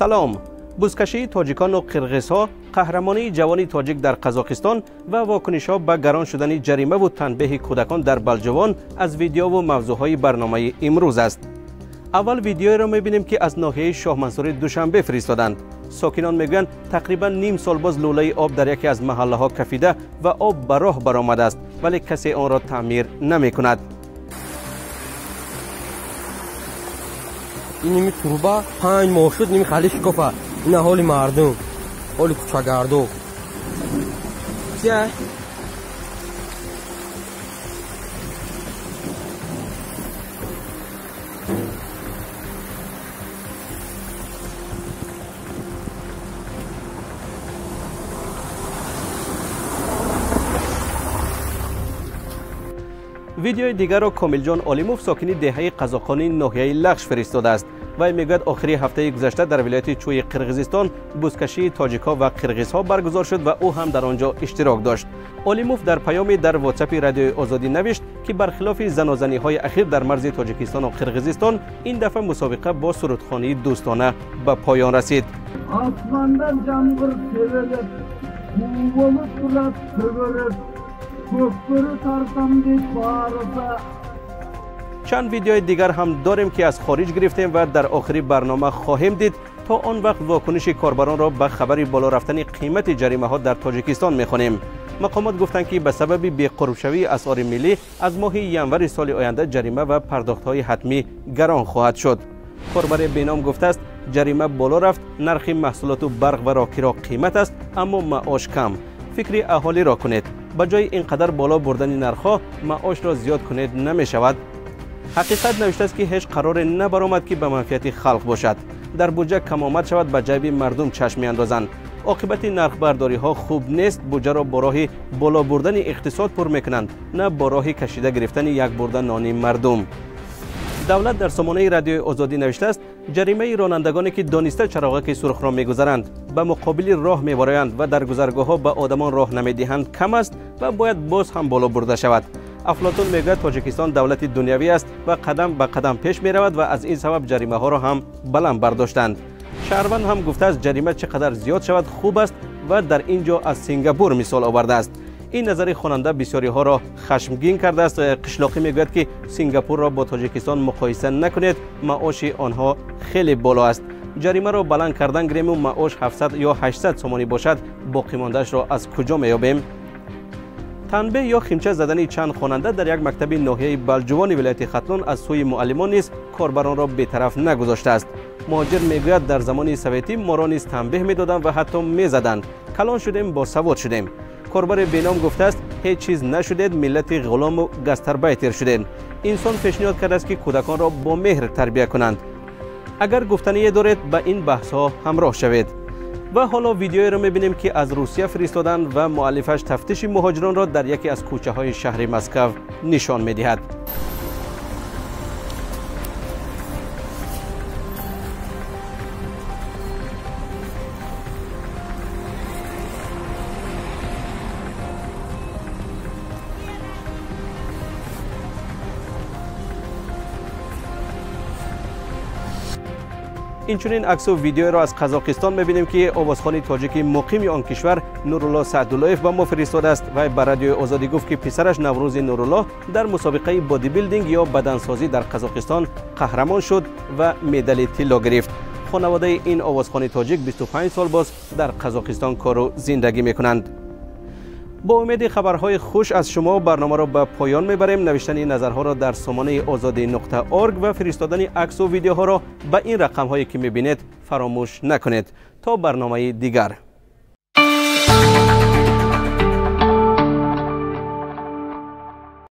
سلام. بزکشی تاجیکان و قرغیزها، قهرمانی جوانی تاجیک در قزاقستان و واکنش‌ها به گران شدن جریمه و تنبیه کودکان در بلجوان از ویدیو و موضوعهای برنامه امروز است. اول ویدیویی را می‌بینیم که از ناحیه شاه منصوری دوشنبه فرستادند. ساکنان میگویند تقریبا نیم سال باز لوله آب در یکی از محله‌ها کفیده و آب به راه برآمده است، ولی کسی آن را تعمیر نمی‌کند. این نیمی تروبه 5 ماه شد نیمی خالی شکافه. این حال مردم، حال کوچه‌گردو. چیه؟ ویدیوی دیگر را کامل جان علیموف ساکنی دهه قزاقانی ناحیه لخش فرستاده است. وی میگوید آخری هفته گذشته در ولایت چوی قرغیزستان بزکشی تاجیک‌ها و قرغیزها برگزار شد و او هم در آنجا اشتراک داشت. علیموف در پیامی در واتساپ رادیو آزادی نوشت که برخلاف زنازنی‌های اخیر در مرز تاجیکستان و قرغیزستان، این دفعه مسابقه با سرودخوانی دوستانه به پایان رسید. آسماندان جامغور severim, buğulu surat severim, kökleri tarsam diye bağırsa. چند ویدیوی دیگر هم داریم که از خارج گرفتیم و در آخری برنامه خواهیم دید. تا آن وقت واکنش کاربران را به خبر بالا رفتن قیمت جریمه ها در تاجیکستان میخوانیم. مقامات گفتند که به سبب بی‌قرب‌شوی اسعار ملی از ماه ینور سال آینده جریمه و پرداخت های حتمی گران خواهد شد. کاربر بینام گفته است جریمه بالا رفت، نرخ محصولات و برق و راکیرا قیمت است اما معاش کم. فکری اهالی را کنید، به جای اینقدر بالا بردن نرخ‌ها معاش را زیاد کنید نمی شود. حقیقت نوشته است که هیچ قرار نبرآمد که به منفعت خلق باشد. در بودجه کم آمد شود به جیب مردم چشم میاندازند. عاقبت نرخ برداری ها خوب نیست. بودجه را با راه بالا بردن اقتصاد پر میکنند، نه با راه کشیده گرفتن یک برده نان مردم. دولت در سامانه رادیو آزادی نوشته است جریمه رانندگانی که دانسته چراغک سرخ را میگذرند به مقابل راه میبرند و در گذرگاه ها به آدمان راه نمیدهند کم است و باید باز هم بالا برده شود. افلاطون میگوید تاجیکستان دولت دنیوی است و قدم به قدم پیش می رود و از این سبب جریمه ها را هم بلند برداشتند. شهروند هم گفته است جریمه چقدر زیاد شود خوب است و در اینجا از سنگاپور مثال آورده است. این نظر خواننده بسیاری ها را خشمگین کرده است. قشلاقی میگوید که سنگاپور را با تاجیکستان مقایسه نکنید، معاش آنها خیلی بالا است. جریمه را بلند کردن گریم و معاش 700 یا 800 سومانی باشد، باقی مانده‌اش را از کجا میابیم؟ تنبیه یا خیمچه زدن چند خواننده در یک مکتب ناحیه بلجوان ولایت ختلان از سوی معلمان نیز کاربران را بی‌طرف نگذاشته است. مهاجر میگوید در زمان سویتی ما را نیز تنبیه میدادند و حتی میزدند. کلان شدیم با سواد شدیم. کاربر بینام گفته است هیچ چیز نشدید، ملت غلام و گستربایتر شدید. انسان پیشنهاد کرده است که کودکان را با مهر تربیت کنند. اگر گفتنی دارید به این بحث ها همراه شوید. و حالا ویدیویی را می‌بینیم که از روسیه فرستادند و مؤلفش تفتیش مهاجران را در یکی از کوچه های شهر مسکو نشان می‌دهد. اینچنین عکس و ویدیو را از قزاقستان می‌بینیم که آوازخوان تاجیک مقیم آن کشور نورالله سعداللهیف به ما فرستاده است و به رادیو آزادی گفت که پسرش نوروز نورالله در مسابقه بادی بیلدینگ یا بدنسازی در قزاقستان قهرمان شد و مدال طلا گرفت. خانواده این آوازخوان تاجیک 25 سال باز در قزاقستان کار و زندگی می‌کنند. با امید خبرهای خوش از شما برنامه را به پایان میبریم. نوشتن نظرها را در سامانه azadi.org و فرستادن عکس و ویدیوها را به این رقم‌هایی که میبینید فراموش نکنید. تا برنامه دیگر.